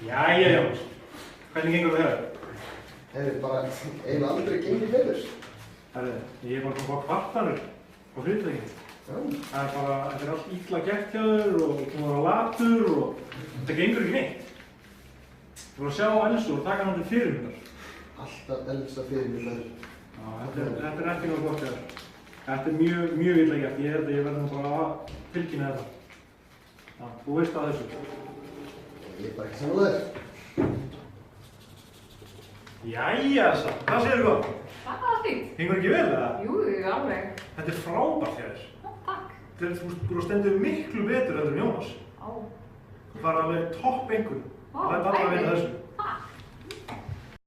Jæja, Jónas. Hvernig gengur það þér? Hefur bara eiginlega aldrei gengið betur. Herri, ég er bara að fá kvartanir á fyrirtækinu. Það er bara, þetta er allt illa gert hjá þér og þú var latur og þetta gengur ekki neitt. Þú voru að sjá Elsu og taka hann til fyrirmyndar. Alltaf Elsa fyrirmyndar. Já, þetta er ekki náttúrulega gott hjá þér. Þetta er mjög illa gert. Ég held að ég verði nú bara að tilkynna þetta. Já, þú veist að þessu. Ég er bara ekki samanlegaður. Jæja, Elsa. Hvað segirðu gott? Það var fínt. Gengur ekki vel, eða? Jú, alveg. Þetta er frábært hjá þér. Já, takk. Þú stendur miklu betur en Jónas. Já. Þú fara alveg topp einhvern. Vá, Það er bara að vita æði. þessu.